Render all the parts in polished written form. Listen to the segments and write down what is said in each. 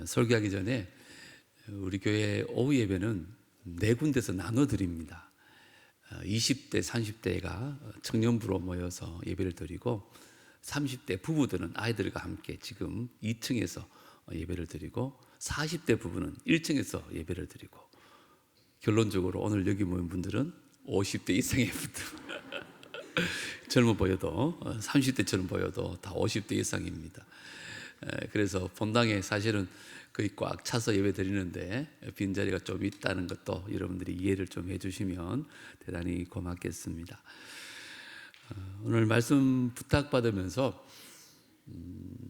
설교하기 전에 우리 교회 오후 예배는 네 군데서 나눠 드립니다. 20대, 30대가 청년부로 모여서 예배를 드리고 30대 부부들은 아이들과 함께 지금 2층에서 예배를 드리고 40대 부부는 1층에서 예배를 드리고 결론적으로 오늘 여기 모인 분들은 50대 이상의 분들 젊어 보여도 30대처럼 보여도 다 50대 이상입니다. 그래서 본당에 사실은 거의 꽉 차서 예배 드리는데 빈자리가 좀 있다는 것도 여러분들이 이해를 좀 해주시면 대단히 고맙겠습니다. 오늘 말씀 부탁받으면서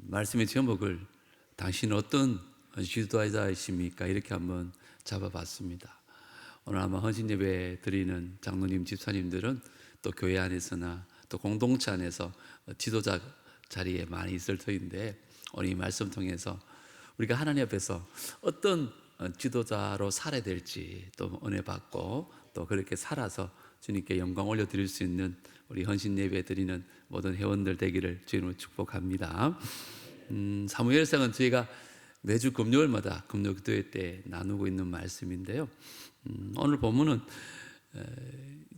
말씀의 제목을 당신은 어떤 지도자이십니까? 이렇게 한번 잡아봤습니다. 오늘 아마 헌신 예배 드리는 장로님, 집사님들은 또 교회 안에서나 또 공동체 안에서 지도자 자리에 많이 있을 터인데 오늘 이 말씀 통해서 우리가 하나님 앞에서 어떤 지도자로 살아야 될지 또 은혜 받고 또 그렇게 살아서 주님께 영광 올려드릴 수 있는 우리 헌신 예배 드리는 모든 회원들 되기를 주님으로 축복합니다. 사무엘상은 저희가 매주 금요일마다 금요 기도회 때 나누고 있는 말씀인데요. 오늘 본문은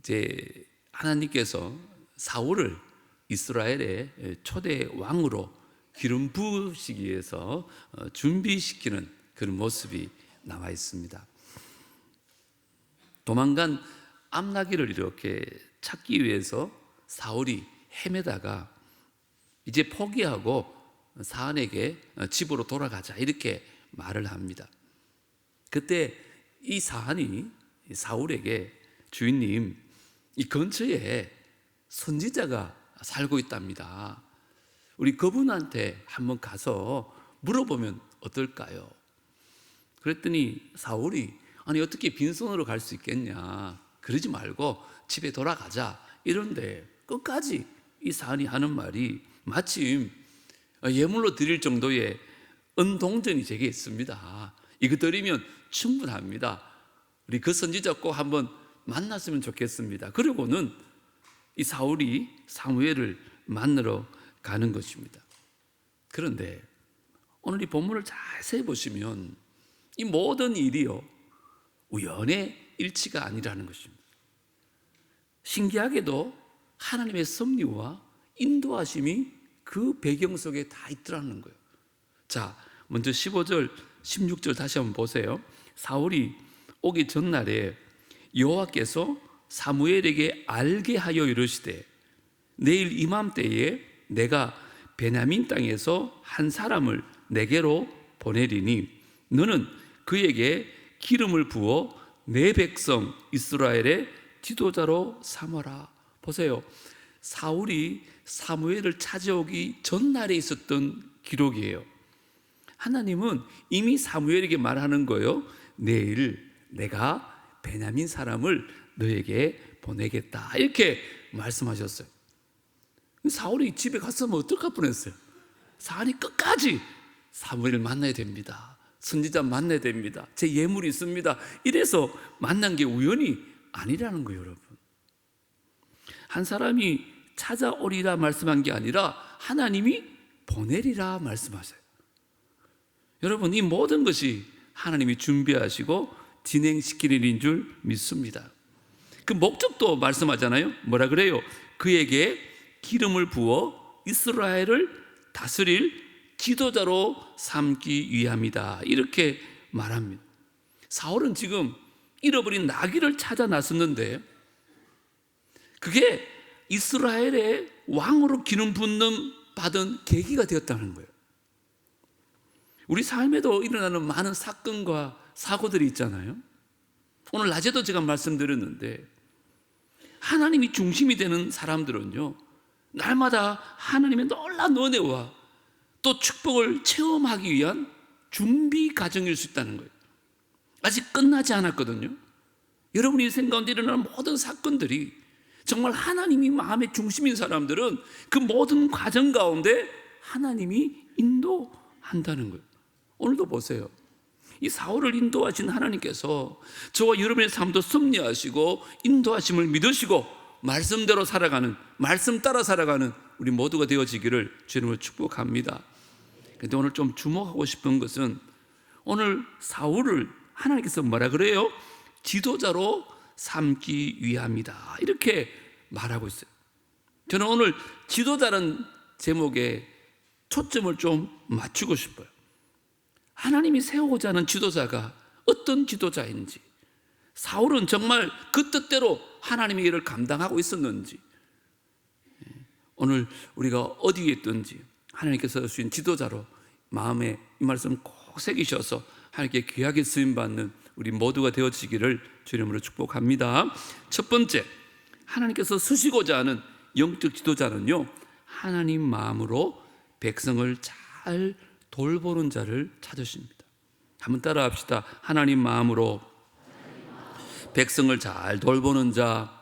이제 하나님께서 사울을 이스라엘의 초대 왕으로 기름 부으시기 위해서 준비시키는 그런 모습이 나와 있습니다. 도망간 암나기를 이렇게 찾기 위해서 사울이 헤매다가 이제 포기하고 사안에게 집으로 돌아가자 이렇게 말을 합니다. 그때 이 사안이 사울에게 주인님, 이 근처에 선지자가 살고 있답니다. 우리 그분한테 한번 가서 물어보면 어떨까요? 그랬더니 사울이 아니 어떻게 빈손으로 갈 수 있겠냐, 그러지 말고 집에 돌아가자 이런데 끝까지 이 사안이 하는 말이 마침 예물로 드릴 정도의 은동전이 제게 있습니다. 이거 드리면 충분합니다. 우리 그 선지자 꼭 한번 만났으면 좋겠습니다. 그리고는 이 사울이 사무엘을 만나러 가는 것입니다. 그런데 오늘 이 본문을 자세히 보시면 이 모든 일이요 우연의 일치가 아니라는 것입니다. 신기하게도 하나님의 섭리와 인도하심이 그 배경 속에 다 있더라는 거예요. 자, 먼저 15절, 16절 다시 한번 보세요. 사울이 오기 전날에 여호와께서 사무엘에게 알게 하여 이르시되 내일 이맘때에 내가 베냐민 땅에서 한 사람을 내게로 보내리니 너는 그에게 기름을 부어 내 백성 이스라엘의 지도자로 삼아라. 보세요. 사울이 사무엘을 찾아오기 전날에 있었던 기록이에요. 하나님은 이미 사무엘에게 말하는 거예요. 내일 내가 베냐민 사람을 너에게 보내겠다 이렇게 말씀하셨어요. 사울이 집에 갔으면 어떨까 뻔했어요. 사울이 끝까지 사무엘을 만나야 됩니다. 선지자 만나야 됩니다. 제 예물이 있습니다. 이래서 만난 게 우연이 아니라는 거예요. 여러분, 한 사람이 찾아오리라 말씀한 게 아니라 하나님이 보내리라 말씀하세요. 여러분, 이 모든 것이 하나님이 준비하시고 진행시킬 일인 줄 믿습니다. 그 목적도 말씀하잖아요. 뭐라 그래요? 그에게 기름을 부어 이스라엘을 다스릴 지도자로 삼기 위함이다 이렇게 말합니다. 사울은 지금 잃어버린 나귀를 찾아 나섰는데 그게 이스라엘의 왕으로 기름 붓는 받은 계기가 되었다는 거예요. 우리 삶에도 일어나는 많은 사건과 사고들이 있잖아요. 오늘 낮에도 제가 말씀드렸는데 하나님이 중심이 되는 사람들은요 날마다 하나님의 놀라운 은혜와 또 축복을 체험하기 위한 준비 과정일 수 있다는 거예요. 아직 끝나지 않았거든요. 여러분이 인생 가운데 일어나는 모든 사건들이 정말 하나님이 마음의 중심인 사람들은 그 모든 과정 가운데 하나님이 인도한다는 거예요. 오늘도 보세요. 이 사울을 인도하신 하나님께서 저와 여러분의 삶도 섭리하시고 인도하심을 믿으시고 말씀대로 살아가는, 말씀 따라 살아가는 우리 모두가 되어지기를 주님으로 축복합니다. 그런데 오늘 좀 주목하고 싶은 것은 오늘 사울을 하나님께서 뭐라 그래요? 지도자로 삼기 위함이다, 이렇게 말하고 있어요. 저는 오늘 지도자라는 제목에 초점을 좀 맞추고 싶어요. 하나님이 세우고자 하는 지도자가 어떤 지도자인지, 사울은 정말 그 뜻대로 하나님의 일을 감당하고 있었는지, 오늘 우리가 어디에 있든지 하나님께서 주신 지도자로 마음에 이 말씀 꼭 새기셔서 하나님께 귀하게 쓰임받는 우리 모두가 되어지기를 주 이름으로 축복합니다. 첫 번째, 하나님께서 쓰시고자 하는 영적 지도자는요, 하나님 마음으로 백성을 잘 돌보는 자를 찾으십니다. 한번 따라 합시다. 하나님 마음으로 백성을 잘 돌보는 자.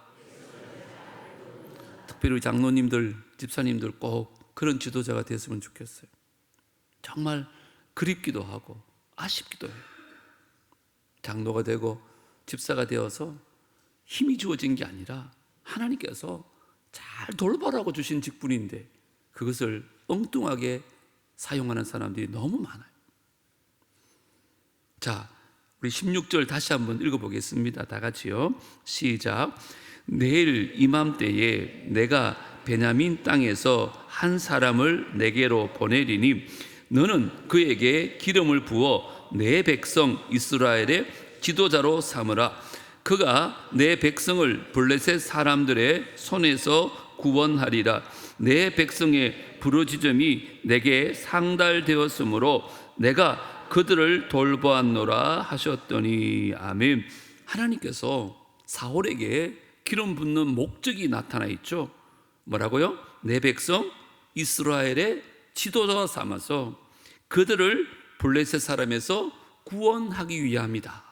특별히 장로님들, 집사님들 꼭 그런 지도자가 됐으면 좋겠어요. 정말 그립기도 하고 아쉽기도 해요. 장로가 되고 집사가 되어서 힘이 주어진 게 아니라 하나님께서 잘 돌보라고 주신 직분인데 그것을 엉뚱하게 사용하는 사람들이 너무 많아요. 자, 우리 16절 다시 한번 읽어보겠습니다. 다 같이요. 시작. 내일 이맘때에 내가 베냐민 땅에서 한 사람을 내게로 보내리니 너는 그에게 기름을 부어 내 백성 이스라엘의 지도자로 삼으라. 그가 내 백성을 블레셋 사람들의 손에서 구원하리라. 내 백성의 부르짖음이 내게 상달되었으므로 내가 그들을 돌보았노라 하셨더니. 아멘. 하나님께서 사울에게 기름 붓는 목적이 나타나 있죠. 뭐라고요? 내 백성 이스라엘의 지도자 삼아서 그들을 블레셋 사람에서 구원하기 위함이다.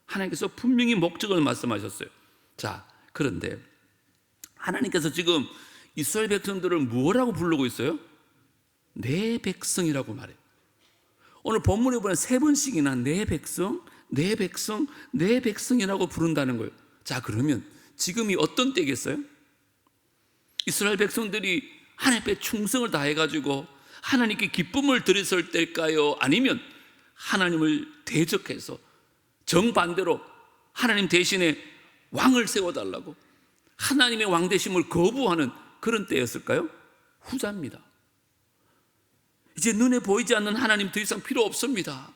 하나님께서 분명히 목적을 말씀하셨어요. 자, 그런데 하나님께서 지금 이스라엘 백성들을 뭐라고 부르고 있어요? 내 백성이라고 말해요. 오늘 본문에 보면 3번씩이나 내 백성, 내 백성, 내 백성이라고 부른다는 거예요. 자, 그러면 지금이 어떤 때겠어요? 이스라엘 백성들이 하나님 앞에 충성을 다해가지고 하나님께 기쁨을 드렸을 때일까요? 아니면 하나님을 대적해서 정반대로 하나님 대신에 왕을 세워달라고 하나님의 왕되심을 거부하는 그런 때였을까요? 후자입니다. 이제 눈에 보이지 않는 하나님 더 이상 필요 없습니다.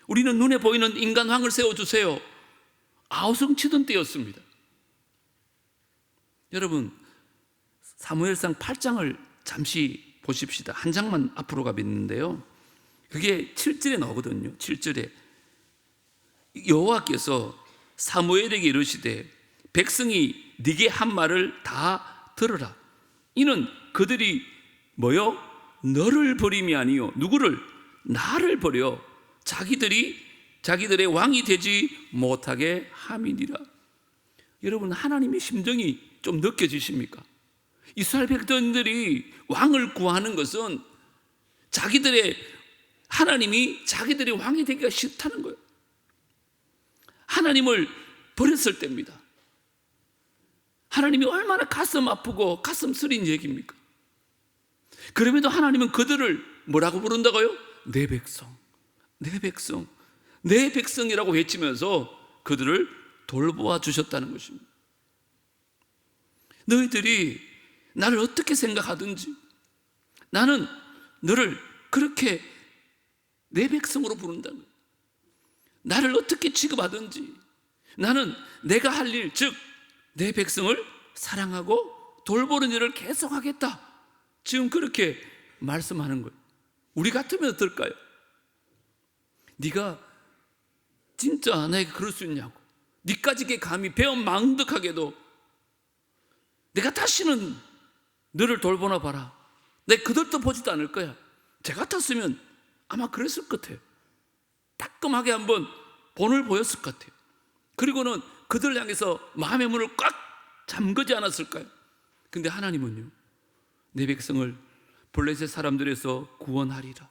우리는 눈에 보이는 인간 왕을 세워주세요. 아우성치던 때였습니다. 여러분, 사무엘상 8장을 잠시 보십시다. 한 장만 앞으로 가겠는데요, 그게 7절에 나오거든요. 7절에 여호와께서 사무엘에게 이르시되 백성이 네게 한 말을 다 들으라. 이는 그들이 뭐요? 너를 버림이 아니요 누구를? 나를 버려 자기들의 왕이 되지 못하게 함이니라. 여러분, 하나님의 심정이 좀 느껴지십니까? 이스라엘 백성들이 왕을 구하는 것은 하나님이 자기들의 왕이 되기가 싫다는 거예요. 하나님을 버렸을 때입니다. 하나님이 얼마나 가슴 아프고 가슴 쓰린 얘기입니까? 그럼에도 하나님은 그들을 뭐라고 부른다고요? 내 백성, 내 백성, 내 백성이라고 외치면서 그들을 돌보아 주셨다는 것입니다. 너희들이 나를 어떻게 생각하든지 나는 너를 그렇게 내 백성으로 부른다는 거예요. 나를 어떻게 취급하든지 나는 내가 할 일, 즉 내 백성을 사랑하고 돌보는 일을 계속하겠다. 지금 그렇게 말씀하는 거예요. 우리 같으면 어떨까요? 네가 진짜 나에게 그럴 수 있냐고, 네까지게 감히 배은망덕하게도 내가 다시는 너를 돌보나 봐라, 내 그들도 보지도 않을 거야. 제 같았으면 아마 그랬을 것 같아요. 따끔하게 한번 본을 보였을 것 같아요. 그리고는 그들 향해서 마음의 문을 꽉 잠그지 않았을까요? 근데 하나님은요, 내 백성을 블레셋 사람들에서 구원하리라.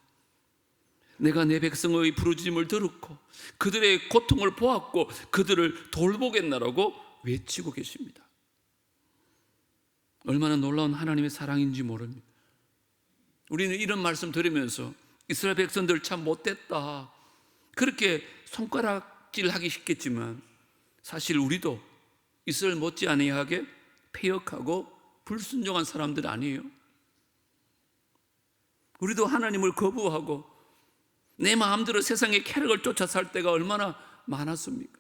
내가 내 백성의 부르짖음을 들었고 그들의 고통을 보았고 그들을 돌보겠나라고 외치고 계십니다. 얼마나 놀라운 하나님의 사랑인지 모릅니다. 우리는 이런 말씀 들으면서 이스라엘 백성들 참 못됐다, 그렇게 손가락질하기 쉽겠지만 사실 우리도 이스라엘 못지아니하게 패역하고 불순종한 사람들 아니에요? 우리도 하나님을 거부하고 내 마음대로 세상의 쾌락을 쫓아 살 때가 얼마나 많았습니까?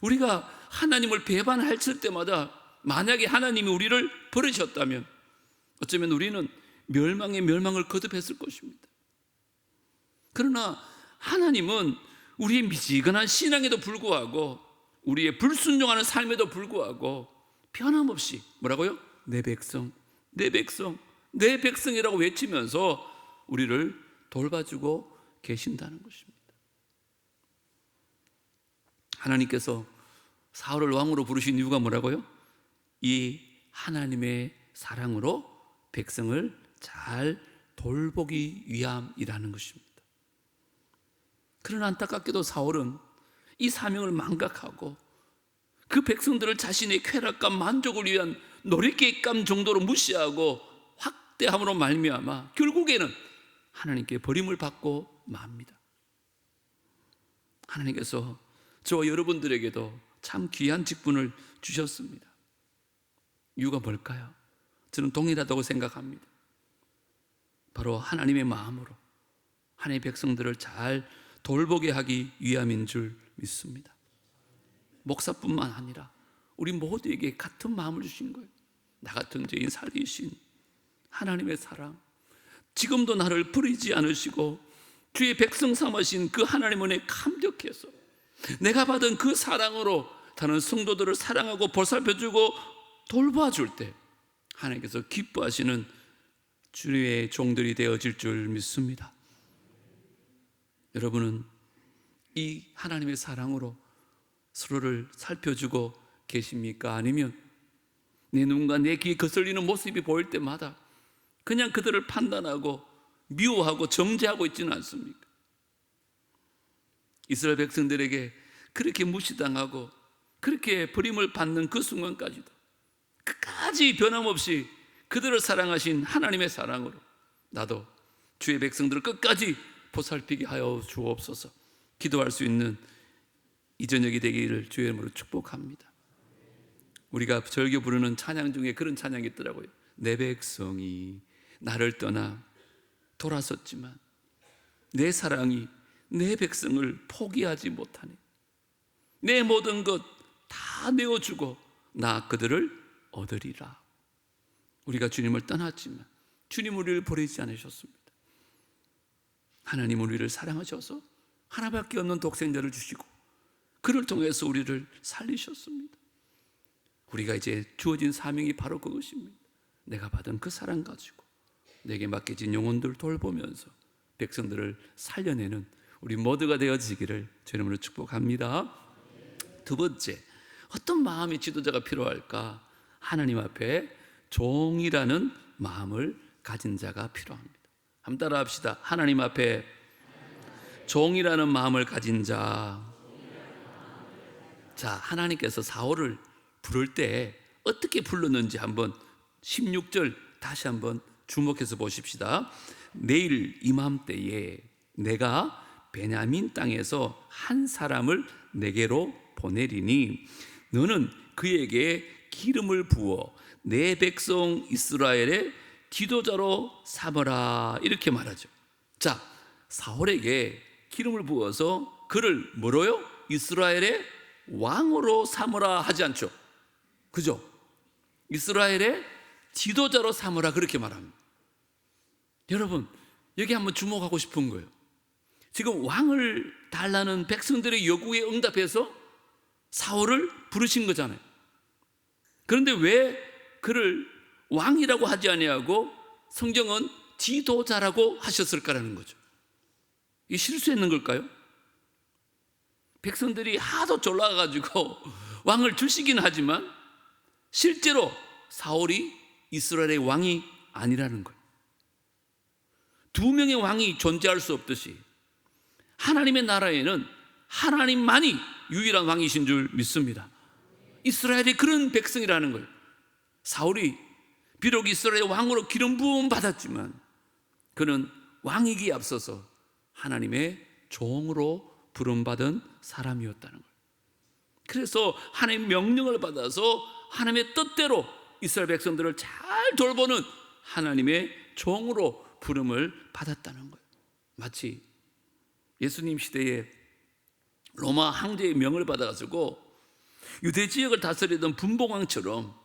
우리가 하나님을 배반할 때마다 만약에 하나님이 우리를 버리셨다면 어쩌면 우리는 멸망의 멸망을 거듭했을 것입니다. 그러나 하나님은 우리의 미지근한 신앙에도 불구하고 우리의 불순종하는 삶에도 불구하고 변함없이 뭐라고요? 내 백성, 내 백성, 내 백성이라고 외치면서 우리를 돌봐주고 계신다는 것입니다. 하나님께서 사울을 왕으로 부르신 이유가 뭐라고요? 이 하나님의 사랑으로 백성을 잘 돌보기 위함이라는 것입니다. 그러나 안타깝게도 사울은 이 사명을 망각하고 그 백성들을 자신의 쾌락과 만족을 위한 놀이객감 정도로 무시하고 확대함으로 말미암아 결국에는 하나님께 버림을 받고 맙니다. 하나님께서 저와 여러분들에게도 참 귀한 직분을 주셨습니다. 이유가 뭘까요? 저는 동일하다고 생각합니다. 바로 하나님의 마음으로 하나님의 백성들을 잘 돌보게 하기 위함인 줄 믿습니다. 목사뿐만 아니라 우리 모두에게 같은 마음을 주신 거예요. 나 같은 죄인 살리신 하나님의 사랑, 지금도 나를 버리지 않으시고 주의 백성 삼으신 그 하나님 은혜에 감격해서 내가 받은 그 사랑으로 다른 성도들을 사랑하고 보살펴주고 돌봐줄 때 하나님께서 기뻐하시는 주의 종들이 되어질 줄 믿습니다. 여러분은 이 하나님의 사랑으로 서로를 살펴주고 계십니까? 아니면 내 눈과 내 귀에 거슬리는 모습이 보일 때마다 그냥 그들을 판단하고 미워하고 정죄하고 있지는 않습니까? 이스라엘 백성들에게 그렇게 무시당하고 그렇게 버림을 받는 그 순간까지도 끝까지 변함없이 그들을 사랑하신 하나님의 사랑으로 나도 주의 백성들을 끝까지 보살피게 하여 주옵소서. 기도할 수 있는 이 저녁이 되기를 주의 이름으로 축복합니다. 우리가 절겨 부르는 찬양 중에 그런 찬양이 있더라고요. 내 백성이 나를 떠나 돌아섰지만 내 사랑이 내 백성을 포기하지 못하네. 내 모든 것 다 내어주고 나 그들을 얻으리라. 우리가 주님을 떠났지만 주님 우리를 버리지 않으셨습니다. 하나님 우리를 사랑하셔서 하나밖에 없는 독생자를 주시고 그를 통해서 우리를 살리셨습니다. 우리가 이제 주어진 사명이 바로 그것입니다. 내가 받은 그 사랑 가지고 내게 맡겨진 영혼들 돌보면서 백성들을 살려내는 우리 모두가 되어지기를 주의 이름으로 축복합니다. 두 번째, 어떤 마음의 지도자가 필요할까? 하나님 앞에 종이라는 마음을 가진 자가 필요합니다. 한번 따라 합시다. 하나님 앞에 종이라는 마음을 가진 자. 자, 하나님께서 사울을 부를 때 어떻게 불렀는지 한번 16절 다시 한번 주목해서 보십시다. 내일 이맘때에 내가 베냐민 땅에서 한 사람을 내게로 보내리니 너는 그에게 기름을 부어 내 백성 이스라엘의 지도자로 삼으라 이렇게 말하죠. 자, 사울에게 기름을 부어서 그를 뭐로요? 이스라엘의 왕으로 삼으라 하지 않죠. 그죠? 이스라엘의 지도자로 삼으라 그렇게 말합니다. 여러분 여기 한번 주목하고 싶은 거예요. 지금 왕을 달라는 백성들의 요구에 응답해서 사울을 부르신 거잖아요. 그런데 왜 그를 왕이라고 하지 아니하고 성경은 지도자라고 하셨을까라는 거죠. 이 실수했는 걸까요? 백성들이 하도 졸라가지고 왕을 주시긴 하지만 실제로 사울이 이스라엘의 왕이 아니라는 거예요. 두 명의 왕이 존재할 수 없듯이 하나님의 나라에는 하나님만이 유일한 왕이신 줄 믿습니다. 이스라엘이 그런 백성이라는 거예요. 사울이 비록 이스라엘의 왕으로 기름 부음 받았지만 그는 왕이기에 앞서서 하나님의 종으로 부름받은 사람이었다는 거예요. 그래서 하나님의 명령을 받아서 하나님의 뜻대로 이스라엘 백성들을 잘 돌보는 하나님의 종으로 부름을 받았다는 거예요. 마치 예수님 시대에 로마 황제의 명을 받아가지고 유대 지역을 다스리던 분봉왕처럼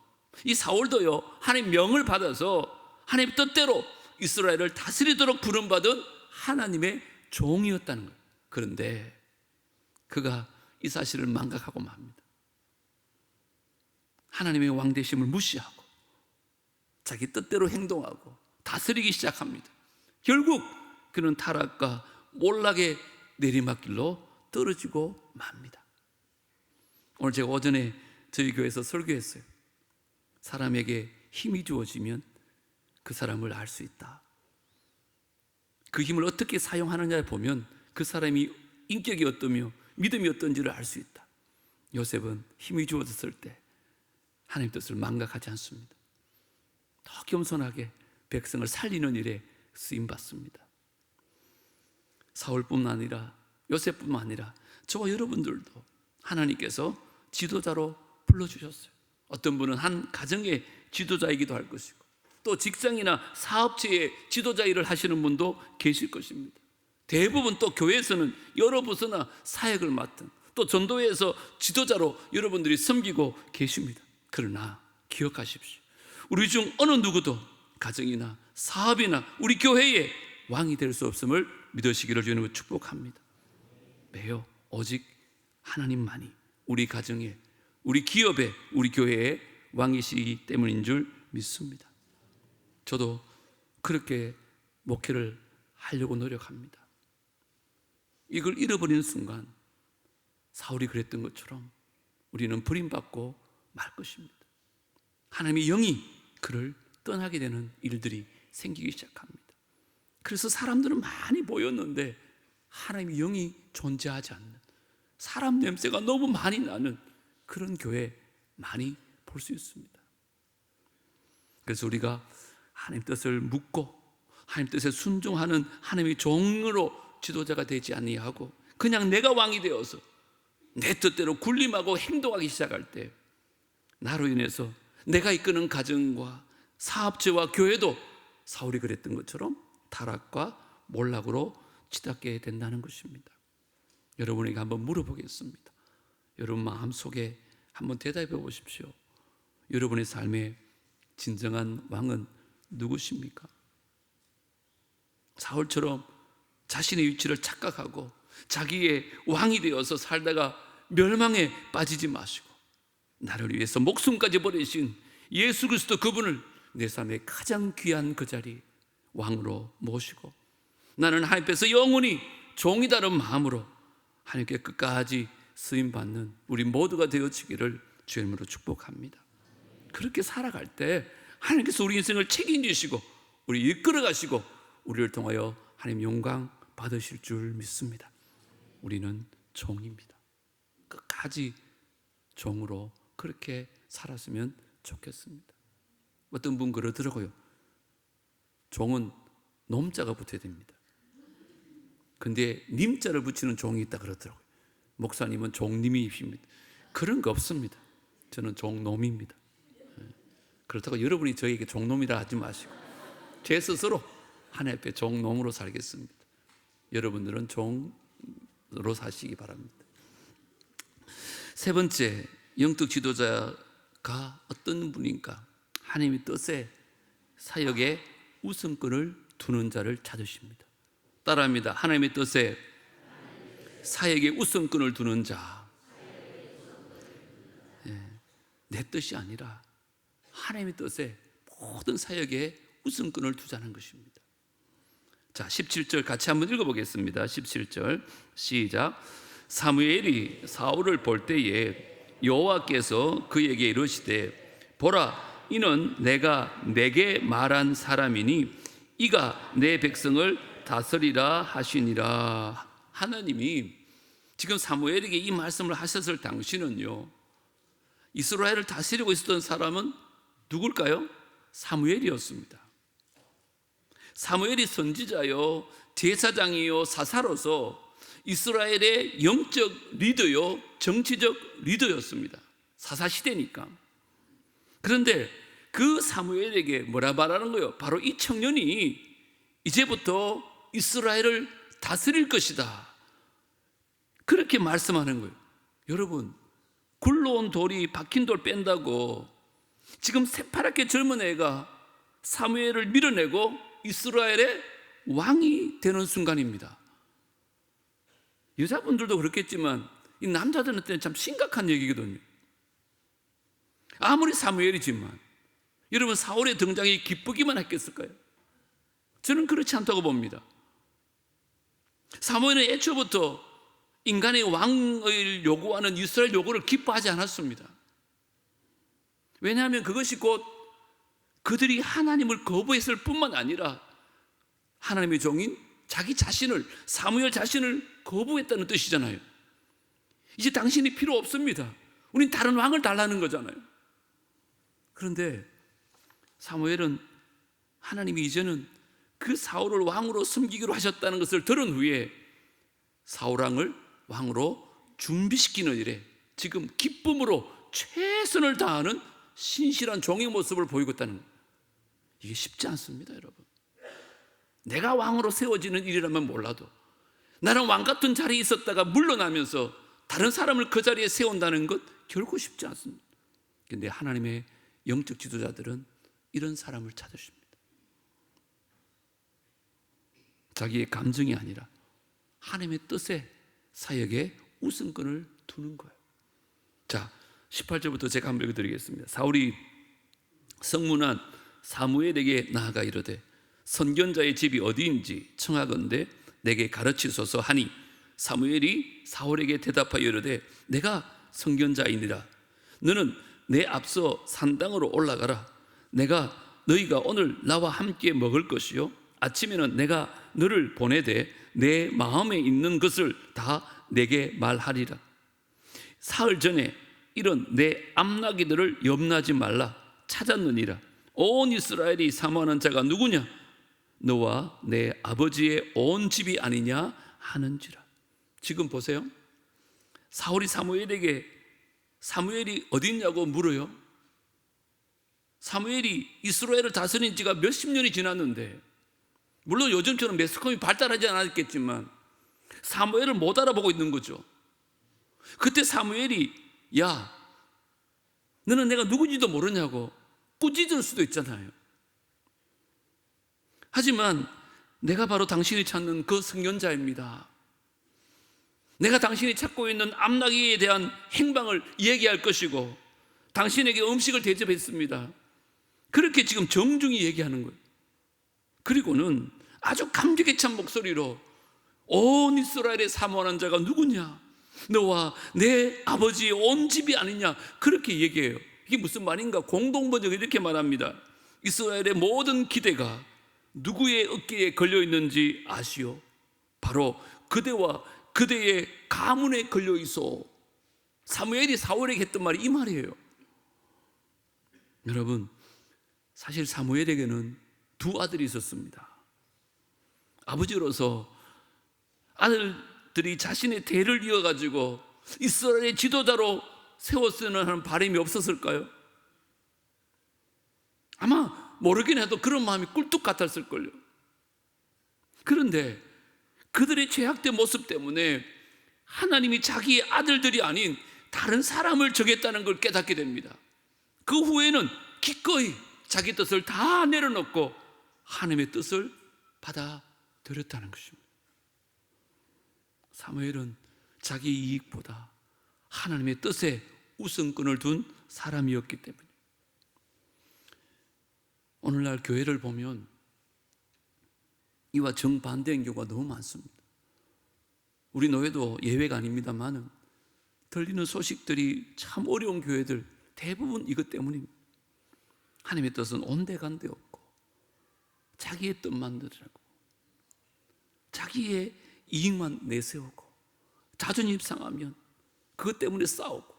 이 사울도요, 하나님 명을 받아서 하나님 뜻대로 이스라엘을 다스리도록 부름받은 하나님의 종이었다는 거예요. 그런데 그가 이 사실을 망각하고 맙니다. 하나님의 왕되심을 무시하고 자기 뜻대로 행동하고 다스리기 시작합니다. 결국 그는 타락과 몰락의 내리막길로 떨어지고 맙니다. 오늘 제가 오전에 저희 교회에서 설교했어요. 사람에게 힘이 주어지면 그 사람을 알 수 있다. 그 힘을 어떻게 사용하느냐를 보면 그 사람이 인격이 어떠며 믿음이 어떤지를 알 수 있다. 요셉은 힘이 주어졌을 때 하나님 뜻을 망각하지 않습니다. 더 겸손하게 백성을 살리는 일에 쓰임받습니다. 사울뿐만 아니라 요셉뿐만 아니라 저와 여러분들도 하나님께서 지도자로 불러주셨어요. 어떤 분은 한 가정의 지도자이기도 할 것이고 또 직장이나 사업체의 지도자 일을 하시는 분도 계실 것입니다. 대부분 또 교회에서는 여러 부서나 사역을 맡은 또 전도회에서 지도자로 여러분들이 섬기고 계십니다. 그러나 기억하십시오. 우리 중 어느 누구도 가정이나 사업이나 우리 교회의 왕이 될 수 없음을 믿으시기를 주님으로 축복합니다. 왜요? 오직 하나님만이 우리 가정에, 우리 기업에, 우리 교회의 왕이시기 때문인 줄 믿습니다. 저도 그렇게 목회를 하려고 노력합니다. 이걸 잃어버리는 순간 사울이 그랬던 것처럼 우리는 버림받고 말 것입니다. 하나님의 영이 그를 떠나게 되는 일들이 생기기 시작합니다. 그래서 사람들은 많이 모였는데 하나님의 영이 존재하지 않는, 사람 냄새가 너무 많이 나는 그런 교회 많이 볼 수 있습니다. 그래서 우리가 하나님 뜻을 묻고 하나님 뜻에 순종하는 하나님의 종으로 지도자가 되지 아니하고 그냥 내가 왕이 되어서 내 뜻대로 군림하고 행동하기 시작할 때 나로 인해서 내가 이끄는 가정과 사업체와 교회도 사울이 그랬던 것처럼 타락과 몰락으로 치닫게 된다는 것입니다. 여러분에게 한번 물어보겠습니다. 여러분 마음속에 한번 대답해 보십시오. 여러분의 삶의 진정한 왕은 누구십니까? 사울처럼 자신의 위치를 착각하고 자기의 왕이 되어서 살다가 멸망에 빠지지 마시고 나를 위해서 목숨까지 버리신 예수 그리스도 그분을 내 삶의 가장 귀한 그 자리 왕으로 모시고 나는 하나님께서 영원히 종이다는 마음으로 하나님께 끝까지 쓰임받는 우리 모두가 되어지기를 주의 이름으로 축복합니다. 그렇게 살아갈 때 하나님께서 우리 인생을 책임지시고 우리 이끌어 가시고 우리를 통하여 하나님 영광 받으실 줄 믿습니다. 우리는 종입니다. 끝까지 종으로 그렇게 살았으면 좋겠습니다. 어떤 분 그러더라고요. 종은 놈자가 붙어야 됩니다. 근데 님자를 붙이는 종이 있다 그러더라고요. 목사님은 종님이십니다. 그런 거 없습니다. 저는 종놈입니다. 그렇다고 여러분이 저에게 종놈이라 하지 마시고 제 스스로 하나님 앞에 종놈으로 살겠습니다. 여러분들은 종으로 사시기 바랍니다. 세 번째, 영적 지도자가 어떤 분인가? 하나님의 뜻에 사역에 우선권을 두는 자를 찾으십니다. 따라합니다. 하나님의 뜻에 사역에 우선권을 두는 자. 내 뜻이 아니라 하나님의 뜻에 모든 사역에 우선권을 두자는 것입니다. 자, 17절 같이 한번 읽어보겠습니다. 17절 시작. 사무엘이 사울을 볼 때에 여호와께서 그에게 이르시되 보라, 이는 내가 내게 말한 사람이니 이가 내 백성을 다스리라 하시니라. 하나님이 지금 사무엘에게 이 말씀을 하셨을 당시는요, 이스라엘을 다스리고 있었던 사람은 누굴까요? 사무엘이었습니다. 사무엘이 선지자요, 제사장이요, 사사로서 이스라엘의 영적 리더요, 정치적 리더였습니다. 사사시대니까. 그런데 그 사무엘에게 뭐라 말하는 거예요? 바로 이 청년이 이제부터 이스라엘을 다스릴 것이다, 그렇게 말씀하는 거예요. 여러분, 굴러온 돌이 박힌 돌 뺀다고 지금 새파랗게 젊은 애가 사무엘을 밀어내고 이스라엘의 왕이 되는 순간입니다. 여자분들도 그렇겠지만 이 남자들한테는 참 심각한 얘기거든요. 아무리 사무엘이지만 여러분, 사울의 등장이 기쁘기만 했겠을까요? 저는 그렇지 않다고 봅니다. 사무엘은 애초부터 인간의 왕을 요구하는 이스라엘 요구를 기뻐하지 않았습니다. 왜냐하면 그것이 곧 그들이 하나님을 거부했을 뿐만 아니라 하나님의 종인 자기 자신을, 사무엘 자신을 거부했다는 뜻이잖아요. 이제 당신이 필요 없습니다. 우린 다른 왕을 달라는 거잖아요. 그런데 사무엘은 하나님이 이제는 그 사울을 왕으로 섬기기로 하셨다는 것을 들은 후에 사울왕을 왕으로 준비시키는 일에 지금 기쁨으로 최선을 다하는 신실한 종의 모습을 보이고 있다는 거예요. 이게 쉽지 않습니다, 여러분. 내가 왕으로 세워지는 일이라면 몰라도 나는 왕 같은 자리에 있었다가 물러나면서 다른 사람을 그 자리에 세운다는 것 결코 쉽지 않습니다. 그런데 하나님의 영적 지도자들은 이런 사람을 찾으십니다. 자기의 감정이 아니라 하나님의 뜻에 사역에 우선권을 두는 거예요. 자, 18절부터 제가 한번 읽어드리겠습니다. 사울이 성문한 사무엘에게 나아가 이르되 선견자의 집이 어디인지 청하건대 내게 가르치소서 하니 사무엘이 사울에게 대답하여 이르되 내가 선견자이니라. 너는 내 앞서 산당으로 올라가라. 내가 너희가 오늘 나와 함께 먹을 것이요 아침에는 내가 너를 보내되 내 마음에 있는 것을 다 내게 말하리라. 사흘 전에 이런 내 암나기들을 염라하지 말라 찾았느니라. 온 이스라엘이 사모하는 자가 누구냐? 너와 내 아버지의 온 집이 아니냐 하는지라. 지금 보세요. 사울이 사무엘에게 사무엘이 어디 있냐고 물어요. 사무엘이 이스라엘을 다스린 지가 몇십 년이 지났는데, 물론 요즘처럼 매스컴이 발달하지 않았겠지만 사무엘을 못 알아보고 있는 거죠. 그때 사무엘이 야, 너는 내가 누구인지도 모르냐고 꾸짖을 수도 있잖아요. 하지만 내가 바로 당신이 찾는 그 선견자입니다. 내가 당신이 찾고 있는 암나기에 대한 행방을 얘기할 것이고 당신에게 음식을 대접했습니다. 그렇게 지금 정중히 얘기하는 거예요. 그리고는 아주 감격에 찬 목소리로 온 이스라엘의 사모하는 자가 누구냐? 너와 내 아버지의 온 집이 아니냐? 그렇게 얘기해요. 이게 무슨 말인가? 공동번역이 이렇게 말합니다. 이스라엘의 모든 기대가 누구의 어깨에 걸려 있는지 아시오? 바로 그대와 그대의 가문에 걸려 있어. 사무엘이 사울에게 했던 말이 이 말이에요. 여러분, 사실 사무엘에게는 두 아들이 있었습니다. 아버지로서 아들들이 자신의 대를 이어가지고 이스라엘의 지도자로 세웠으면 하는 바람이 없었을까요? 아마 모르긴 해도 그런 마음이 꿀뚝 같았을걸요. 그런데 그들의 죄악된 모습 때문에 하나님이 자기의 아들들이 아닌 다른 사람을 정했다는 걸 깨닫게 됩니다. 그 후에는 기꺼이 자기 뜻을 다 내려놓고 하나님의 뜻을 받아들였다는 것입니다. 사무엘은 자기 이익보다 하나님의 뜻에 우선권을 둔 사람이었기 때문에 오늘날 교회를 보면 이와 정반대인 경우가 너무 많습니다. 우리 교회도 예외가 아닙니다만 들리는 소식들이 참 어려운 교회들 대부분 이것 때문입니다. 하나님의 뜻은 온데간데 없고 자기의 뜻만 들으라고 자기의 이익만 내세우고 자존심 상하면 그것 때문에 싸우고.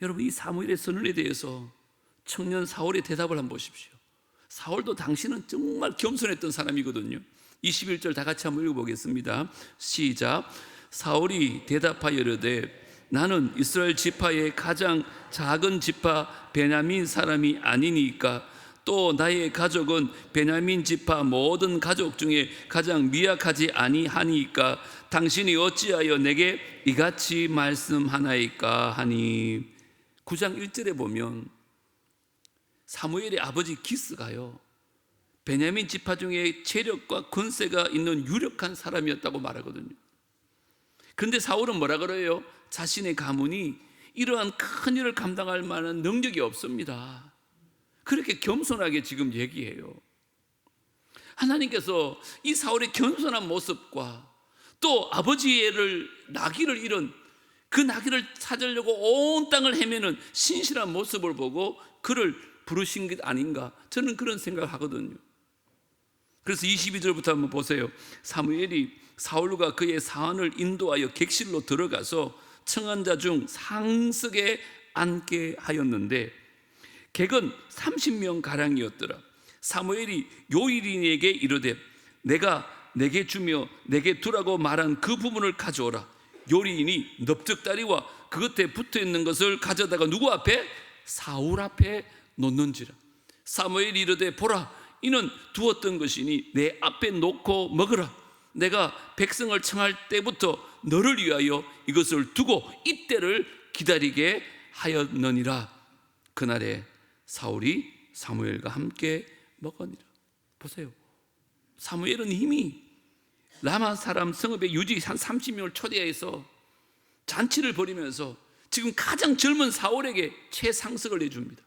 여러분, 이 사무엘의 선언에 대해서 청년 사울의 대답을 한번 보십시오. 사울도 당신은 정말 겸손했던 사람이거든요. 21절 다 같이 한번 읽어보겠습니다. 시작. 사울이 대답하여 이르되 나는 이스라엘 지파의 가장 작은 지파 베냐민 사람이 아니니까 또 나의 가족은 베냐민 지파 모든 가족 중에 가장 미약하지 아니하니까 당신이 어찌하여 내게 이같이 말씀하나이까 하니. 9장 1절에 보면 사무엘의 아버지 기스가요, 베냐민 지파 중에 체력과 권세가 있는 유력한 사람이었다고 말하거든요. 그런데 사울은 뭐라 그래요? 자신의 가문이 이러한 큰 일을 감당할 만한 능력이 없습니다. 그렇게 겸손하게 지금 얘기해요. 하나님께서 이 사울의 겸손한 모습과 또 아버지를 나귀를 잃은 그 나귀를 찾으려고 온 땅을 헤매는 신실한 모습을 보고 그를 부르신 게 아닌가, 저는 그런 생각을 하거든요. 그래서 22절부터 한번 보세요. 사무엘이 사울과 그의 사환을 인도하여 객실로 들어가서 청한 자 중 상석에 앉게 하였는데 객은 30명 가량이었더라. 사무엘이 요일인에게 이르되 내가 내게 주며 내게 두라고 말한 그 부분을 가져오라. 요리인이 넓적다리와 그 곁에 붙어있는 것을 가져다가 누구 앞에? 사울 앞에 놓는지라. 사무엘이 이르되 보라, 이는 두었던 것이니 내 앞에 놓고 먹으라. 내가 백성을 청할 때부터 너를 위하여 이것을 두고 이때를 기다리게 하였느니라. 그날에 사울이 사무엘과 함께 먹으니라. 보세요, 사무엘은 이미 라마 사람 성읍의 유지 한 30명을 초대해서 잔치를 벌이면서 지금 가장 젊은 사울에게 최상석을 내줍니다.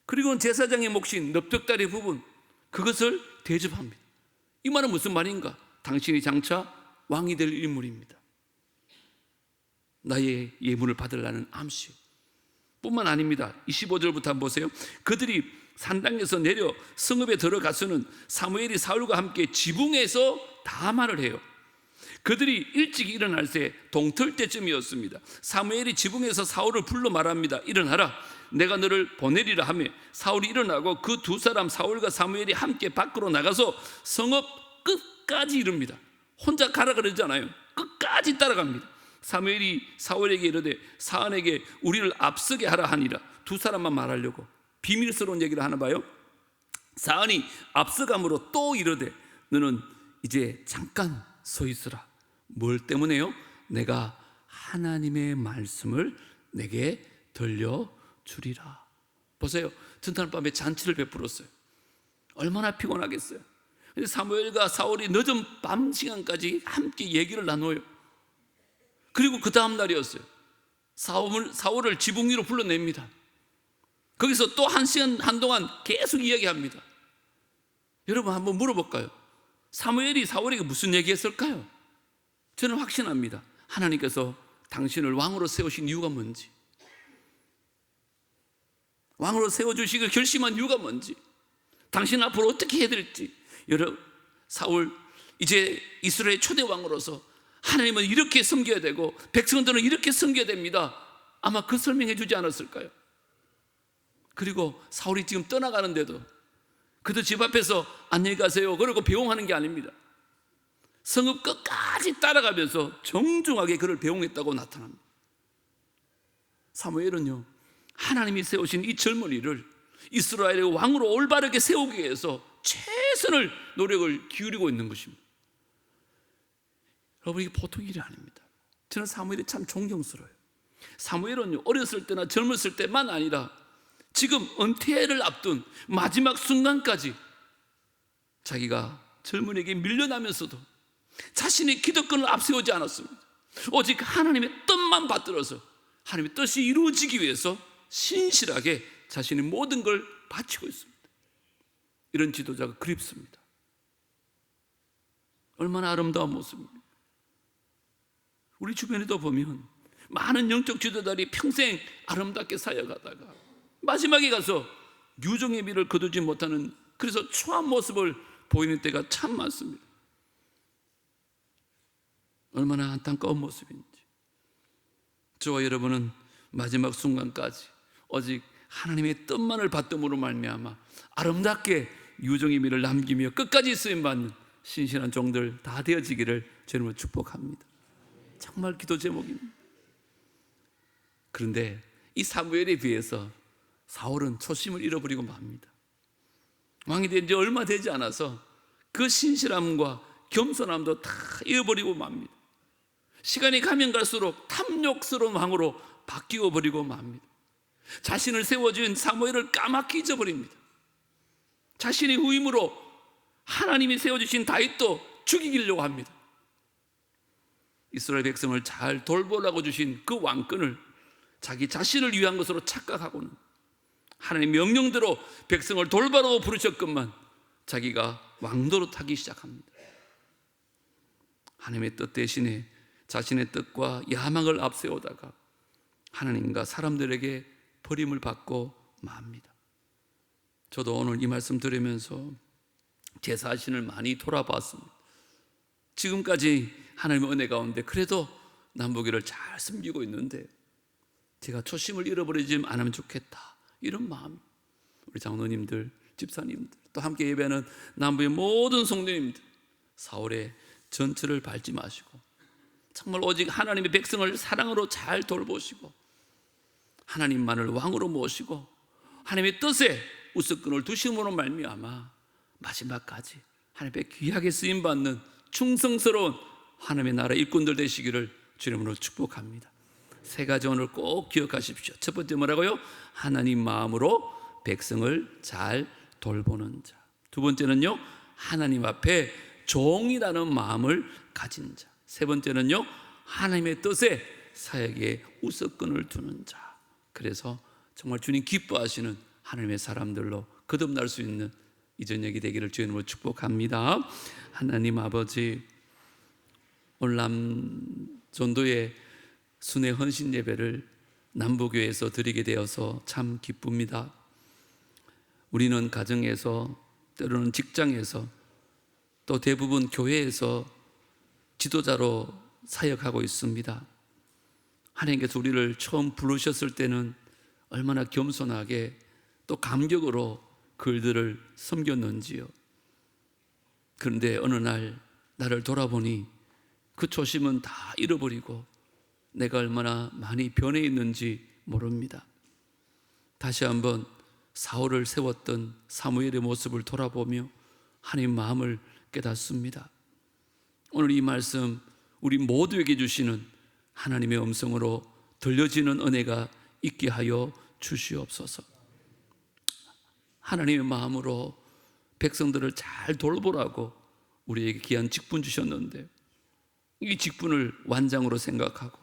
그리고 제사장의 몫인 넓적다리 부분, 그것을 대접합니다. 이 말은 무슨 말인가? 당신이 장차 왕이 될 인물입니다. 나의 예물을 받으려는 암시 뿐만 아닙니다. 25절부터 한번 보세요. 그들이 산당에서 내려 성읍에 들어가서는 사무엘이 사울과 함께 지붕에서 담화를 해요. 그들이 일찍 일어날 때 동틀 때쯤이었습니다. 사무엘이 지붕에서 사울을 불러 말합니다. 일어나라, 내가 너를 보내리라 하며 사울이 일어나고 그 두 사람 사울과 사무엘이 함께 밖으로 나가서 성읍 끝까지 이릅니다. 혼자 가라 그러잖아요. 끝까지 따라갑니다. 사무엘이 사울에게 이르되 사안에게 우리를 앞서게 하라 하니라. 두 사람만 말하려고 비밀스러운 얘기를 하나 봐요. 사안이 앞서감으로 또 이르되 너는 이제 잠깐 서 있으라. 뭘 때문에요? 내가 하나님의 말씀을 내게 들려주리라. 보세요, 전날 밤에 잔치를 베풀었어요. 얼마나 피곤하겠어요. 사무엘과 사울이 늦은 밤 시간까지 함께 얘기를 나눠요. 그리고 그 다음 날이었어요. 사울을 지붕 위로 불러냅니다. 거기서 또 1시간 한동안 계속 이야기합니다. 여러분 한번 물어볼까요? 사무엘이 사울에게 무슨 얘기했을까요? 저는 확신합니다. 하나님께서 당신을 왕으로 세우신 이유가 뭔지, 왕으로 세워주시길 결심한 이유가 뭔지, 당신 앞으로 어떻게 해야 될지. 여러분, 사울 이제 이스라엘 초대 왕으로서 하나님은 이렇게 섬겨야 되고 백성들은 이렇게 섬겨야 됩니다. 아마 그 설명해 주지 않았을까요? 그리고 사울이 지금 떠나가는데도 그들 집 앞에서 안녕히 가세요 그러고 배웅하는 게 아닙니다. 성읍 끝까지 따라가면서 정중하게 그를 배웅했다고 나타납니다. 사무엘은요, 하나님이 세우신 이 젊은이를 이스라엘의 왕으로 올바르게 세우기 위해서 최선을 노력을 기울이고 있는 것입니다. 여러분, 이게 보통 일이 아닙니다. 저는 사무엘이 참 존경스러워요. 사무엘은요, 어렸을 때나 젊었을 때만 아니라 지금 은퇴를 앞둔 마지막 순간까지 자기가 젊은이에게 밀려나면서도 자신의 기득권을 앞세우지 않았습니다. 오직 하나님의 뜻만 받들어서 하나님의 뜻이 이루어지기 위해서 신실하게 자신의 모든 걸 바치고 있습니다. 이런 지도자가 그립습니다. 얼마나 아름다운 모습입니다. 우리 주변에도 보면 많은 영적 지도자들이 평생 아름답게 살아가다가 마지막에 가서 유종의 미를 거두지 못하는, 그래서 추한 모습을 보이는 때가 참 많습니다. 얼마나 안타까운 모습인지. 저와 여러분은 마지막 순간까지 오직 하나님의 뜻만을 받음으로 말미암아 아름답게 유종의 미를 남기며 끝까지 쓰임받는 신실한 종들 다 되어지기를 주님으로 축복합니다. 정말 기도 제목입니다. 그런데 이 사무엘에 비해서 사울은 초심을 잃어버리고 맙니다. 왕이 된 지 얼마 되지 않아서 그 신실함과 겸손함도 다 잃어버리고 맙니다. 시간이 가면 갈수록 탐욕스러운 왕으로 바뀌어 버리고 맙니다. 자신을 세워준 사무엘을 까맣게 잊어버립니다. 자신의 후임으로 하나님이 세워주신 다윗도 죽이려고 합니다. 이스라엘 백성을 잘 돌보라고 주신 그 왕권을 자기 자신을 위한 것으로 착각하고는 하나님 명령대로 백성을 돌보라고 부르셨건만 자기가 왕노릇하기 시작합니다. 하나님의 뜻 대신에 자신의 뜻과 야망을 앞세우다가 하나님과 사람들에게 버림을 받고 맙니다. 저도 오늘 이 말씀 들으면서 제 자신을 많이 돌아봤습니다. 지금까지 하나님의 은혜 가운데 그래도 남보기를 잘 섬기고 있는데 제가 초심을 잃어버리지 않으면 좋겠다, 이런 마음. 우리 장로님들, 집사님들, 또 함께 예배하는 남부의 모든 성도님들, 사울의 전철을 밟지 마시고 정말 오직 하나님의 백성을 사랑으로 잘 돌보시고 하나님만을 왕으로 모시고 하나님의 뜻에 우선권을 두심으로 말미암아 마지막까지 하나님의 귀하게 쓰임받는 충성스러운 하나님의 나라 일꾼들 되시기를 주님으로 축복합니다. 세 가지 오늘 꼭 기억하십시오. 첫 번째 뭐라고요? 하나님 마음으로 백성을 잘 돌보는 자. 두 번째는요, 하나님 앞에 종이라는 마음을 가진 자. 세 번째는요, 하나님의 뜻에 사역에 우선권을 두는 자. 그래서 정말 주님 기뻐하시는 하나님의 사람들로 거듭날 수 있는 이 저녁이 되기를 주님으로 축복합니다. 하나님 아버지, 오늘 남전도의 순회 헌신 예배를 남부교회에서 드리게 되어서 참 기쁩니다. 우리는 가정에서, 때로는 직장에서, 또 대부분 교회에서 지도자로 사역하고 있습니다. 하나님께서 우리를 처음 부르셨을 때는 얼마나 겸손하게 또 감격으로 그들을 섬겼는지요. 그런데 어느 날 나를 돌아보니 그 초심은 다 잃어버리고 내가 얼마나 많이 변해 있는지 모릅니다. 다시 한번 사울을 세웠던 사무엘의 모습을 돌아보며 하나님 마음을 깨닫습니다. 오늘 이 말씀 우리 모두에게 주시는 하나님의 음성으로 들려지는 은혜가 있게 하여 주시옵소서. 하나님의 마음으로 백성들을 잘 돌보라고 우리에게 귀한 직분 주셨는데 이 직분을 완장으로 생각하고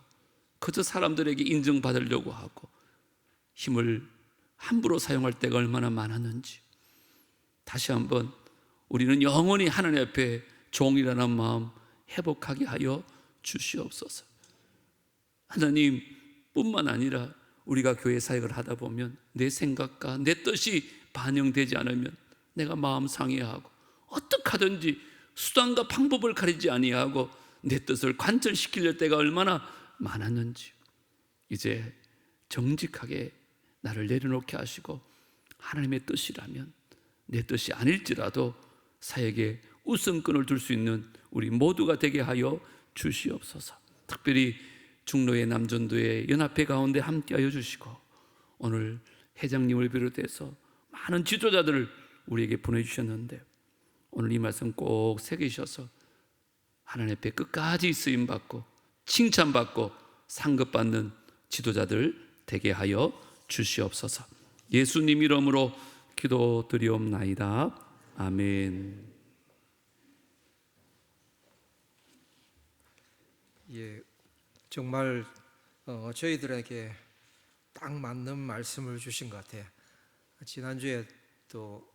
그저 사람들에게 인정받으려고 하고 힘을 함부로 사용할 때가 얼마나 많았는지 다시 한번 우리는 영원히 하나님 앞에 종이라는 마음 회복하게 하여 주시옵소서. 하나님 뿐만 아니라 우리가 교회 사역을 하다 보면 내 생각과 내 뜻이 반영되지 않으면 내가 마음 상해하고 어떻게 하든지 수단과 방법을 가리지 아니하고 내 뜻을 관철시키려 때가 얼마나 많았는지 이제 정직하게 나를 내려놓게 하시고 하나님의 뜻이라면 내 뜻이 아닐지라도 사역에 우선권을 둘 수 있는 우리 모두가 되게 하여 주시옵소서. 특별히 중로의 남전도의 연합회 가운데 함께하여 주시고 오늘 회장님을 비롯해서 많은 지도자들을 우리에게 보내주셨는데 오늘 이 말씀 꼭 새기셔서 하나님 앞에 끝까지 쓰임받고 칭찬받고 상급받는 지도자들 되게 하여 주시옵소서. 예수님 이름으로 기도드리옵나이다. 아멘. 예, 정말 저희들에게 딱 맞는 말씀을 주신 것 같아요. 지난주에 또